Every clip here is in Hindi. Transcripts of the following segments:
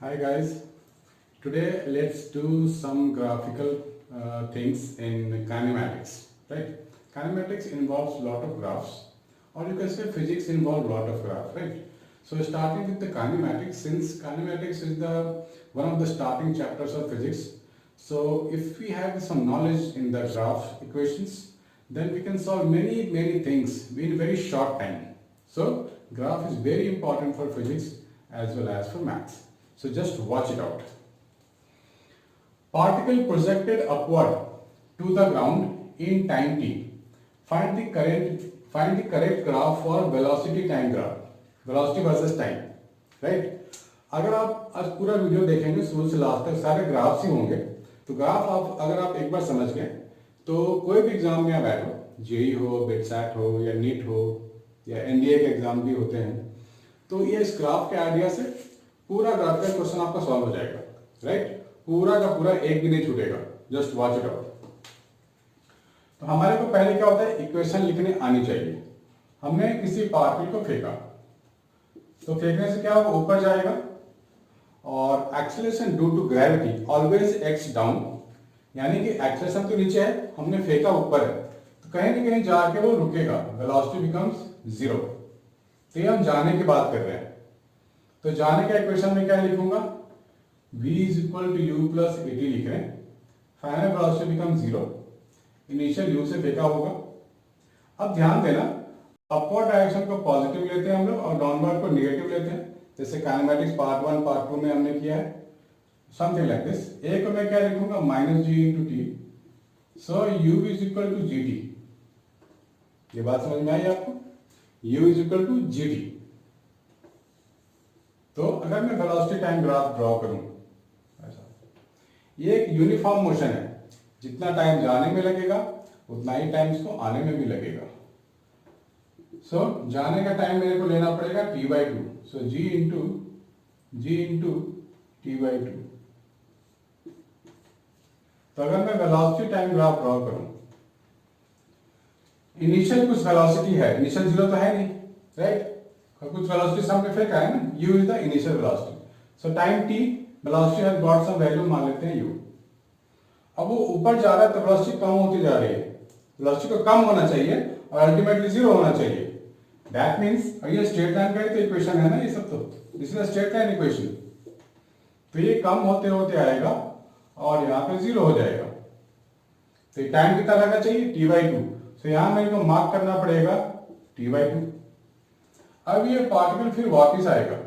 Hi guys, today let's do some graphical things in kinematics, right? Kinematics involves a lot of graphs, or you can say physics involves a lot of graphs, right? So starting with the kinematics, since kinematics is the one of the starting chapters of physics, so if we have some knowledge in the graph equations, then we can solve many things in very short time. So graph is very important for physics as well as for maths. So just watch it out. Particle projected upward to the ground in time t. Find the correct graph for velocity time graph. Velocity versus time. Right अगर आप आज पूरा वीडियो देखेंगे शुरू से लास्ट तक सारे ग्राफ्स ही होंगे तो ग्राफ आप अगर आप एक बार समझ गए तो कोई भी एग्जाम में आप बैठो जेई हो बिटसैट हो या नीट हो या एनडीए के एग्जाम भी होते हैं तो ये इस ग्राफ के आइडिया से पूरा ग्राफिकल क्वेश्चन आपका सॉल्व हो जाएगा राइट पूरा का पूरा एक भी नहीं छूटेगा जस्ट वॉच इट आउट तो हमारे को पहले क्या होता है इक्वेशन लिखने आनी चाहिए हमने किसी पार्टिकल को फेंका तो फेंकने से क्या होगा ऊपर जाएगा और acceleration due to gravity always acts down यानी कि एक्सेलरेशन तो नीचे है हमने फेंका ऊपर है तो कहीं ना कहीं जाके वो रुकेगा वेलोसिटी बिकम्स जीरो तो ये हम जाने की बात कर रहे हैं तो जाने का इक्वेशन में क्या लिखूंगा v is equal to U plus A T लिख रहे हैं final velocity become zero initial u से फेंका होगा अब ध्यान देना अपवर्ड डायरेक्शन को पॉजिटिव लेते हैं हम लोग और डाउनवर्ड को नेगेटिव लेते हैं जैसे काइनेमैटिक्स पार्ट 1 पार्ट 2 में हमने किया है समथिंग लाइक दिस ए को मैं क्या लिखूंगा minus G into T so u is equal to G T ये बात समझ में आई आपको u is equal to G T तो अगर मैं वेलोसिटी टाइम ग्राफ ड्रॉ करूं ऐसा ये एक यूनिफॉर्म मोशन है जितना टाइम जाने में लगेगा उतना ही टाइम इसको आने में भी लगेगा सो जाने का टाइम मेरे को लेना पड़ेगा t by two so g into T by two तो अगर मैं वेलोसिटी टाइम ग्राफ ड्रॉ करूं इनिशियल कुछ वेलोसिटी है इनिशियल जीरो तो है नहीं राइट कुछ वेलोसिटी हमने फेंका है ना u is the initial velocity so time t velocity has got some value मान लेते हैं u अब वो ऊपर जा रहा है तो वेलोसिटी कम होती जा रही है वेलोसिटी को कम होना चाहिए और अल्टीमेटली जीरो होना चाहिए दैट मींस ये स्ट्रेट लाइन का ही तो इक्वेशन है ना ये सब तो this is a straight line equation तो ये कम होते होते आएगा और यहाँ पे जीरो हो जाएगा तो टाइम कितना लगना चाहिए t बाई टू तो यहाँ मेरे को मार्क करना पड़ेगा t बाई टू अब ये पार्टिकल फिर वापस आएगा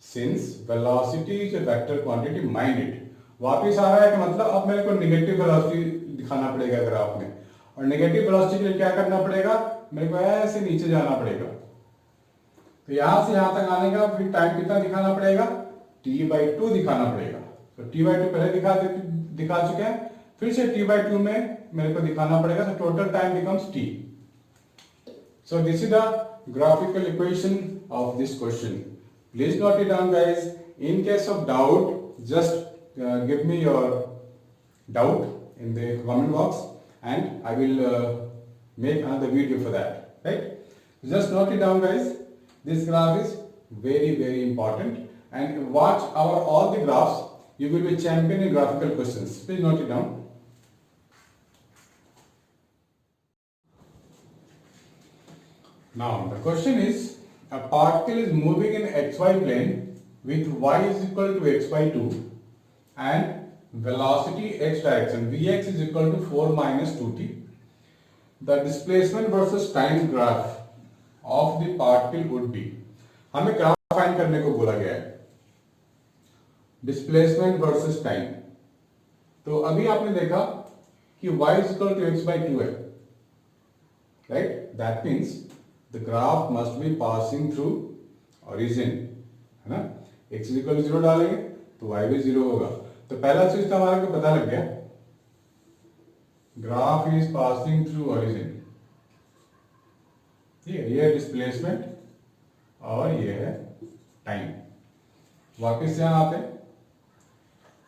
since velocity is a vector quantity mind it वापस आ रहा है कि मतलब अब मेरे को नेगेटिव वेलोसिटी दिखाना पड़ेगा ग्राफ में और नेगेटिव वेलोसिटी के लिए क्या करना पड़ेगा मेरे को ऐसे नीचे जाना पड़ेगा तो यहां से यहां तक आने का फिर टाइम कितना दिखाना पड़ेगा t बाई टू दिखाना पड़ेगा तो t बाई टू पहले दिखा चुके हैं फिर से t बाई टू में मेरे को दिखाना पड़ेगा तो total time becomes t so this is the graphical equation of this question please note it down guys in case of doubt just give me your doubt in the comment box and I will make another video for that right just note it down guys this graph is very important and watch our all the graphs you will be champion in graphical questions please note it down now the question is a particle is moving in xy plane with y is equal to x by 2 and velocity x direction vx is equal to 4 minus 2t the displacement versus time graph of the particle would be हमें ग्राफ फाइंड करने को बोला गया है डिस्प्लेसमेंट वर्सेस टाइम तो अभी आपने देखा कि y is equal to x by 2 है right that means the graph must be passing through origin है ना x is equal to 0 डालेंगे तो y भी 0 होगा तो पहला चीज तो हमारे को पता लग गया graph is passing through origin ये है डिस्प्लेसमेंट और ये है टाइम वापिस यहां आते हैं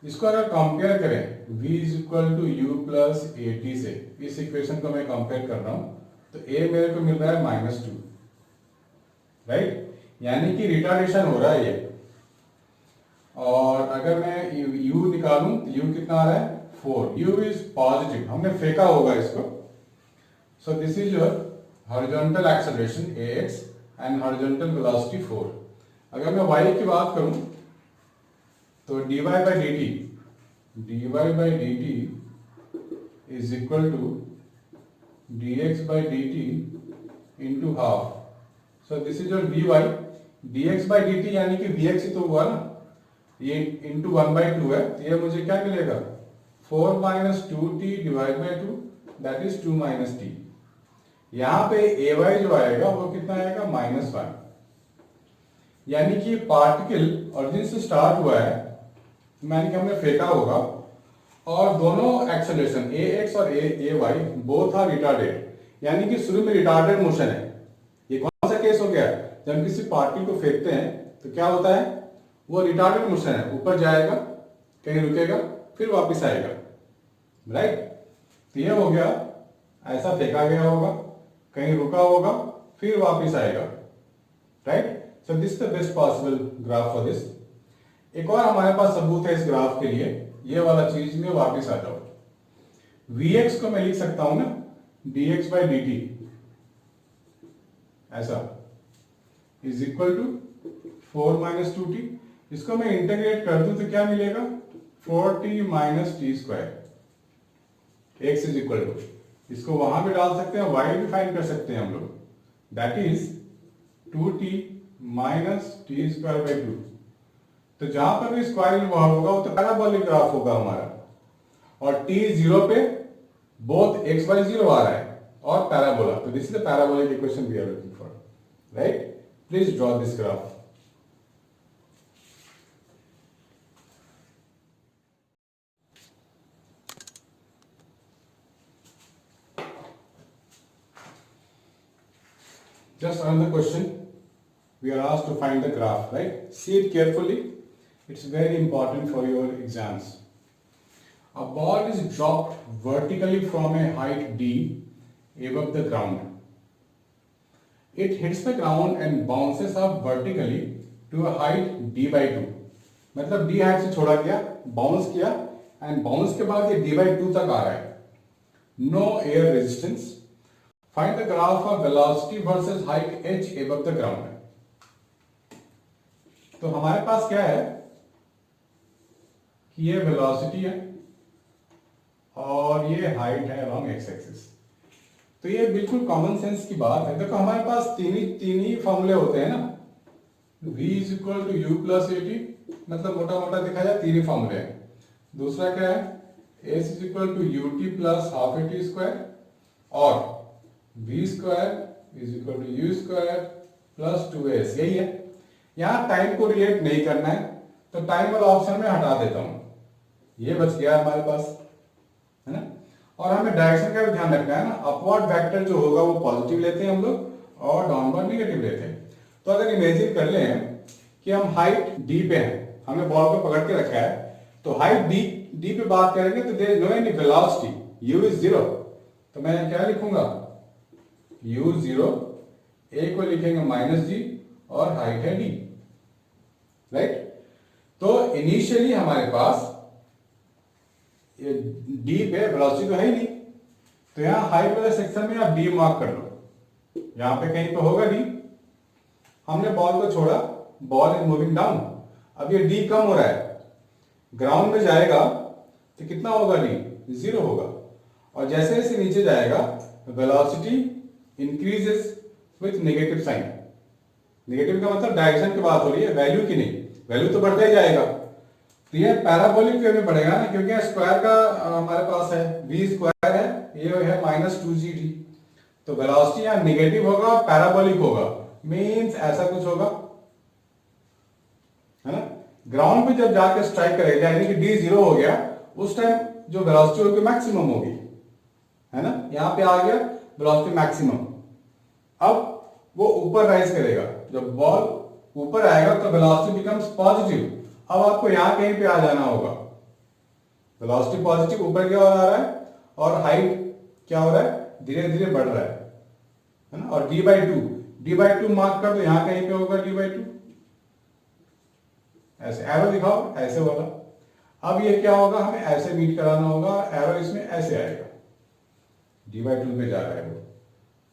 इसको अगर कंपेयर करें v is equal to U plus A T से इस इक्वेशन को मैं कंपेयर कर रहा हूं तो a मेरे को मिल रहा है माइनस टू राइट यानी कि रिटार्डेशन हो रहा है ये और अगर मैं u निकालूं तो u कितना आ रहा है 4, u इज पॉजिटिव, हमने फेंका होगा इसको। So this is your horizontal acceleration ax and horizontal velocity 4। अगर मैं y की बात करूं तो dy by dt is equal to dx by dt into half. So this is your dy, dx by dt यानी कि vx ही तो हुआ ना, ये into 1/2 है, तो ये मुझे क्या मिलेगा 4 minus 2t divided by 2, that is 2 minus t। यहाँ पे ay जो आएगा वो कितना आएगा -1, यानी कि पार्टिकल ओरिजिन से स्टार्ट हुआ है, मैंने कि हमने फेंका होगा, और दोनों एक्सेलरेशन ax और ay बोथ आर रिटार्डेड, यानी कि शुरू में रिटार्डेड मोशन है। ये कौन सा केस हो गया, जब हम किसी पार्टिकल को फेंकते हैं तो क्या होता है, वो रिटार्डेड मोशन है, ऊपर जाएगा, कहीं रुकेगा, फिर वापस आएगा, राइट। तो ये हो गया, ऐसा फेंका गया होगा, कहीं रुका होगा, फिर वापस आएगा, right. So this the best possible graph for this. एक और हमारे पास सबूत है इस ग्राफ के लिए, ये वाला चीज में वापस आ जाओ। Vx को मैं लिख सकता हूं ना dx by dt ऐसा is equal to 4 minus 2t। इसको मैं इंटीग्रेट कर दूं तो क्या मिलेगा 4t minus t square, x is equal to, इसको वहां भी डाल सकते हैं, y भी फाइंड कर सकते हैं हम लोग, that is 2t minus t square by 2। तो जहां पर भी स्क्वायर इन्वॉल्व होगा वो तो पैराबोलिक ग्राफ होगा हमारा, और t 0 पे बोथ x by 0 आ रहा है और पैराबोला, तो this is the parabolic equation we are looking for, right. Please draw this graph. Just another question. We are asked to find the graph, right? See it carefully. It's very important for your exams. A ball is dropped vertically from a height d above the ground. It hits the ground and bounces up vertically to a height d by 2. मतलब d height से छोड़ा गया, bounce किया, and bounce के बाद ये d by 2 तक आ रहा है. No air resistance. Find the graph of velocity versus height h above the ground. तो हमारे पास क्या है कि ये वेलोसिटी है और ये हाइट है अलोंग एक्स एक्सिस। तो ये बिल्कुल कॉमन सेंस की बात है। देखो हमारे पास तीन ही फॉर्मूले होते हैं ना, v is equal to U plus A T, मतलब मोटा मोटा देखा जाए तीन ही फॉर्मूले हैं। दूसरा क्या है, s is equal to u t plus half a t square, और v square is equal to u square plus 2s, यही है। यहाँ टाइम को रिलेट नहीं करना है तो टाइम वाला ऑप्शन में हटा देता हूं, ये बच गया हमारे पास, है ना। और हमें डायरेक्शन का भी ध्यान रखना है ना, अपवर्ड वेक्टर जो होगा वो पॉजिटिव लेते हैं हम लोग और डाउनवर्ड नेगेटिव लेते हैं। तो अगर इमेजिन कर लें कि हम हाइट डी पे हैं, हमने बॉल को पकड़ के रखा है, तो हाइट डी पे बात करेंगे तो there is no any velocity, u is 0, तो मैं क्या लिखूंगा u 0, a को लिखेंगे -g और हाइट है d, राइट। तो इनिशियली हमारे पास डी पे वेलोसिटी तो है ही नहीं, तो यहां हाइट वाले सेक्शन में आप डी मार्क कर लो, यहां पे कहीं पे होगा डी। हमने बॉल को छोड़ा, बॉल इज मूविंग डाउन, अब ये डी कम हो रहा है, ग्राउंड में जाएगा तो कितना होगा डी 0 होगा, और जैसे जैसे नीचे जाएगा velocity increases with negative sign. Negative का मतलब डायरेक्शन की बात हो रही है, वैल्यू की नहीं, वैल्यू तो बढ़ता ही जाएगा। तो ये पैराबोलिक वे में बढ़ेगा ना, क्योंकि स्क्वायर का हमारे पास है, v स्क्वायर है, ये है -2gd, तो वेलोसिटी यहाँ नेगेटिव होगा, पैराबोलिक होगा, मींस ऐसा कुछ होगा, है ना। ग्राउंड पे जब जाके स्ट्राइक करेगा, यानी कि d 0 हो गया, उस टाइम जो वेलोसिटी होगी मैक्सिमम होगी, है ना। यहाँ पे आ गया वेलोसिटी मैक्सिमम। अब वो ऊपर राइज करेगा, जब बॉल ऊपर आएगा तो वेलोसिटी बिकम्स पॉजिटिव। अब आपको यहां कहीं पे आ जाना होगा, वेलोसिटी पॉजिटिव ऊपर की ओर आ रहा है और हाइट क्या हो रहा है, धीरे धीरे बढ़ रहा है ना। और d/2 मार्क कर दो, यहां कहीं पे होगा d/2, ऐसे एरो दिखाओ, ऐसे वाला। अब ये क्या होगा, हमें ऐसे मीट कराना होगा, एरो इसमें ऐसे आएगा, dy/2 पे जा रहा है वो,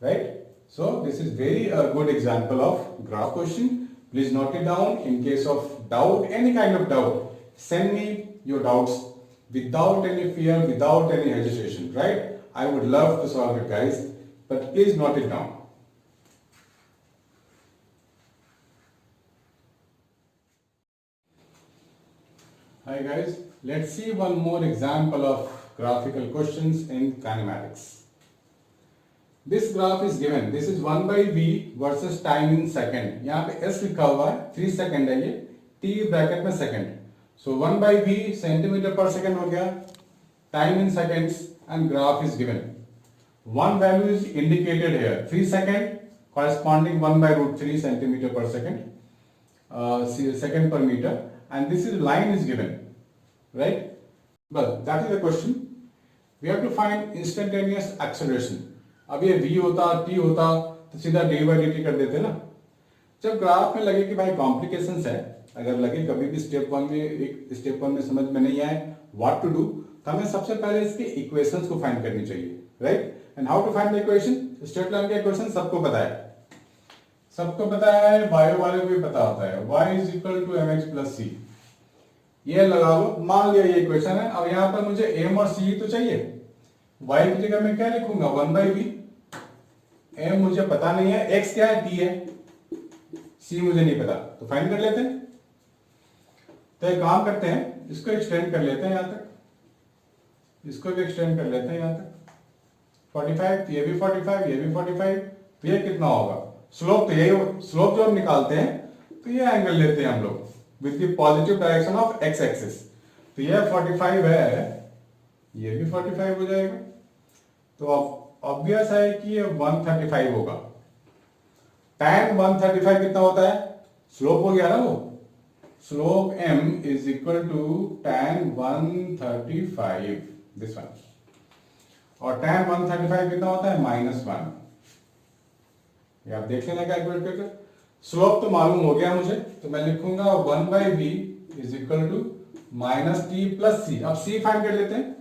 right. So this is very good example of graph question. Please note it down. In case of doubt, any kind of doubt, send me your doubts without any fear, without any hesitation, right? I would love to solve it, guys, but please note it down. Hi guys, let's see one more example of graphical questions in kinematics. This graph is given. This is 1 by v versus time in second. यहाँ पे s लिखा हुआ है, 3 सेकंड है ये, t ब्रैकेट में second. So 1 by v centimetre पर सेकंड हो गया, time in seconds and graph is given. One value is indicated here, 3 second corresponding 1 by root 3 centimeter per second, second per meter, and this is line is given, right? Well, that is the question. We have to find instantaneous acceleration. अब ये v होता, t होता तो सीधा dy/dt कर देते ना. जब ग्राफ में लगे कि भाई कॉम्प्लिकेशंस है, अगर लगे कभी भी स्टेप वन में समझ में नहीं आए व्हाट टू डू, तो हमें सबसे पहले इसके इक्वेशंस को फाइंड करनी चाहिए, right? And how to find the equation? Straight line का इक्वेशन सबको पता है, बायो वाले को भी पता होता है, y is equal to mx plus c. ये लगा लो, मान लिया ये इक्वेशन है. अब यहाँ पर मुझे m और c तो चाहिए. y की जगह मैं क्या लिखूंगा, 1 by v. m मुझे पता नहीं है, x क्या है, t है, c मुझे नहीं पता, तो फाइंड कर लेते हैं. तो एक काम करते हैं, इसको एक्सटेंड कर लेते हैं यहाँ तक, इसको भी एक्सटेंड कर लेते हैं यहाँ तक. 45, ये भी 45, ये भी 45, तो ये कितना होगा? स्लोप तो यही, स्लोप जो हम निकालते हैं तो ये एंगल लेते हैं हम लोग with the positive direction of x axis. तो ये 45 है, ये भी 45 हो जाएगा. तो अब ऑब्वियस है कि ये 135 होगा. tan 135 कितना होता है? स्लोप हो गया ना वो. Slope m is equal to tan 135, this one. और tan 135 कितना होता है? -1. ये आप देख लेना कैलकुलेट करके. स्लोप तो मालूम हो गया मुझे, तो मैं लिखूंगा 1 by v is equal to -t plus c. अब c फाइंड कर लेते हैं.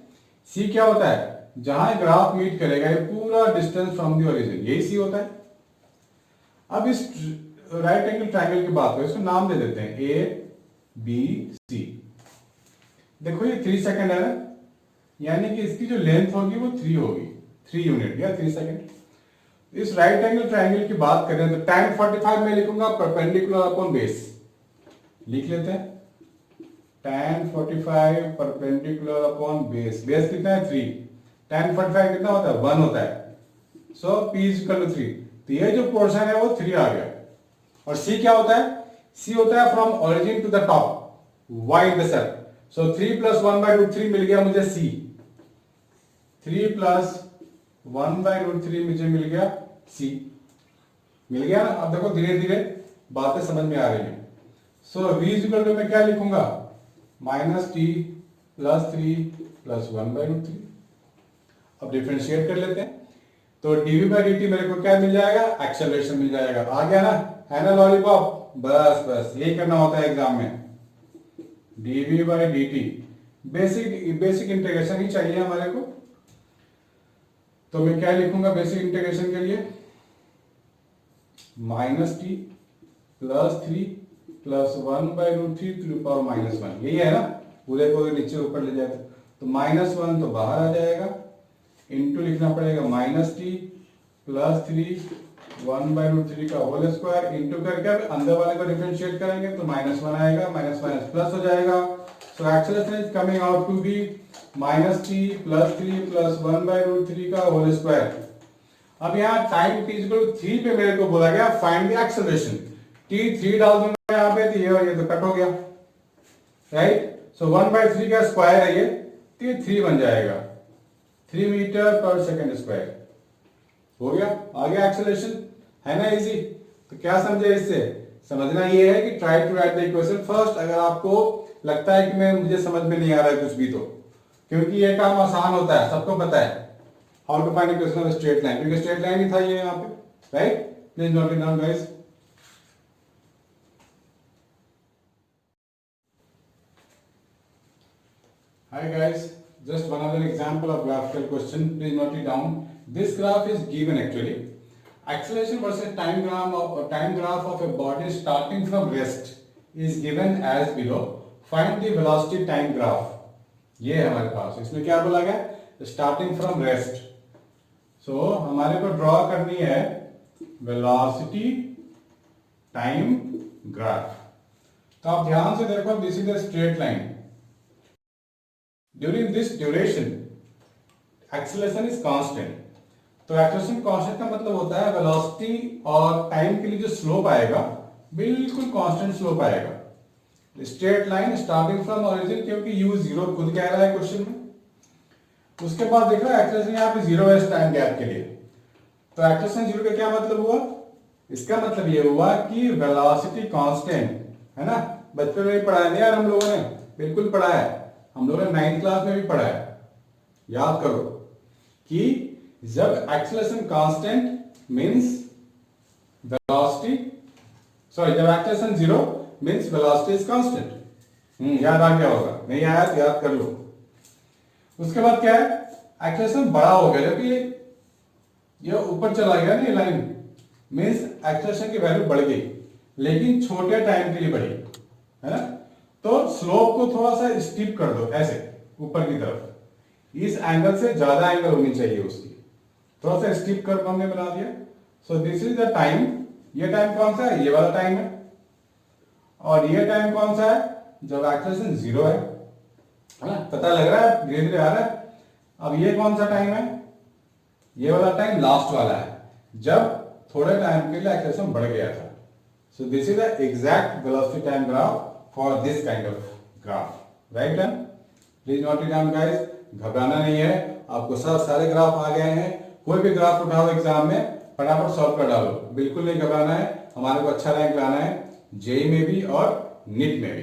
c क्या होता है? जहां ग्राफ मीट करेगा, ये पूरा डिस्टेंस फ्रॉम द ओरिजिन, यही c होता है. अब इस राइट एंगल ट्रायंगल की बात करें, इसको नाम दे देते हैं a b c. देखो ये 3 सेकंड है ना, यानी कि इसकी जो लेंथ होगी वो 3 होगी, 3 यूनिट या 3 सेकंड. इस राइट एंगल ट्रायंगल की बात करें तो tan 45 में लिखूंगा परपेंडिकुलर अपॉन बेस. लिख लेते हैं tan 45 perpendicular upon base. Base कितना है? 3. tan 45 कितना होता है? 1 होता है. सो p इज इक्वल टू 3. तो ये जो पोर्शन है वो 3 आ गया. और c क्या होता है? c होता है from origin to the top, y intercept. So 3 plus 1 by root 3 मिल गया मुझे c. 3 प्लस 1 बाय रूट 3 मुझे मिल गया c. मिल गया ना. अब देखो धीरे धीरे बातें समझ में आ रही है. So v is equal to मैं क्या लिखूंगा? -t plus 3 plus 1 by root 3. अब डिफरेंशिएट कर लेते हैं. तो dv/dt मेरे को क्या मिल जाएगा? एक्सेलरेशन मिल जाएगा. आ गया ना, है ना लॉलीपॉप? बस यही करना होता है एग्जाम में. dv/dt बेसिक इंटीग्रेशन ही चाहिए हमारे को. तो मैं क्या लिखूंगा बेसिक इंटीग्रेशन के लिए? -t plus 3 plus 1 by root 3 to the power -1. यही है ना, पूरे को नीचे ऊपर ले जाए तो -1 तो बाहर आ जाएगा, इनटू लिखना पड़ेगा -t प्लस 3 1 बाय रूट 3 का होल स्क्वायर इनटू करके अंदर वाले को डिफरेंशिएट करेंगे तो -1 आएगा, माइनस प्लस हो जाएगा. So acceleration is coming out to be -t plus 3 plus 1 by root 3 का होल स्क्वायर. अब यहाँ टाइम t इक्वल टू 3 पे मेरे को बोला गया फाइंड द एक्सेलरेशन. t 3 डाल दूंगा यहाँ पे, तो ये और ये तो कट हो गया, राइट. सो 1 बाय 3 का स्क्वायर है ये, तो ये 3 बन जाएगा. 3 मीटर पर सेकंड स्क्वायर हो गया. आ गया एक्सेलरेशन, है ना इजी. तो क्या समझे इससे? समझना ये है कि try to write the equation first. अगर आपको लगता है कि मैं मुझे समझ में नहीं आ रहा है कुछ भी, तो क्योंकि ये काम आसान होता है, सबको पता है how to find equation of straight line, क्योंकि स्ट्रेट लाइन ही था ये यहाँ पे, right. Please note it down guys. Hi guys, just one other example of graphical question. Please note it down. This graph is given actually. Acceleration versus time graph of a body starting from rest is given as below. Find the velocity time graph. ये है हमारे पास. इसमें क्या बोला गया? Starting from rest. So हमारे को ड्रॉ करनी है velocity time graph. तो आप ध्यान से देखो, this is the straight line. During this duration acceleration is constant. तो एक्सेलरेशन कांस्टेंट का मतलब होता है वेलोसिटी और टाइम के लिए जो स्लोप आएगा बिल्कुल कांस्टेंट स्लोप आएगा. Straight line starting from origin, क्योंकि यू जीरो खुद कह रहा है क्वेश्चन में. उसके बाद देख रहा है एक्सेलरेशन यहाँ पे जीरो है टाइम गैप के लिए. तो एक्सेलरेशन जीरो का क्या मतलब हुआ? इसका मतलब ये हुआ कि वेलोसिटी कांस्टेंट है ना. बचपन में भी पढ़ा है यार हम लोगों ने, बिल्कुल पढ़ा है. हम लोगों ने 9th क्लास में भी पढ़ा है. याद करो कि जब acceleration constant means velocity, sorry जब acceleration zero means velocity is constant. याद आ गया होगा, नहीं आया तो याद कर लो. उसके बाद क्या है, एक्सेलरेशन बड़ा हो गया जबकि ये ऊपर चला गया ना, ये लाइन मींस एक्सेलरेशन की वैल्यू बढ़ गई, लेकिन छोटे टाइम के लिए बढ़ी है ना. तो स्लोप को थोड़ा सा स्टीप कर दो ऐसे ऊपर की तरफ. इस एंगल से ज्यादा एंगल होनी चाहिए उसकी. थोड़ा सा स्टीप कर हमने बना दिया. So this is the time. ये टाइम कौन सा है? ये वाला टाइम है. और ये टाइम कौन सा है? जब एक्सेलरेशन जीरो है ना. पता लग रहा है, धीरे धीरे आ रहा है. अब ये कौन सा टाइम है? ये वाला टाइम लास्ट वाला है, जब थोड़े टाइम के लिए एक्सेलरेशन बढ़ गया था. So this is the exact velocity time graph for this kind of graph. Right done. Please note it down guys. घबराना नहीं है, आपको सब सारे ग्राफ आ गए हैं. कोई भी ग्राफ उठाओ एग्जाम में फटाफट सॉल्व कर डालो. बिल्कुल नहीं घबराना है. हमारे को अच्छा रैंक लाना है जेईई में भी और नीट में भी.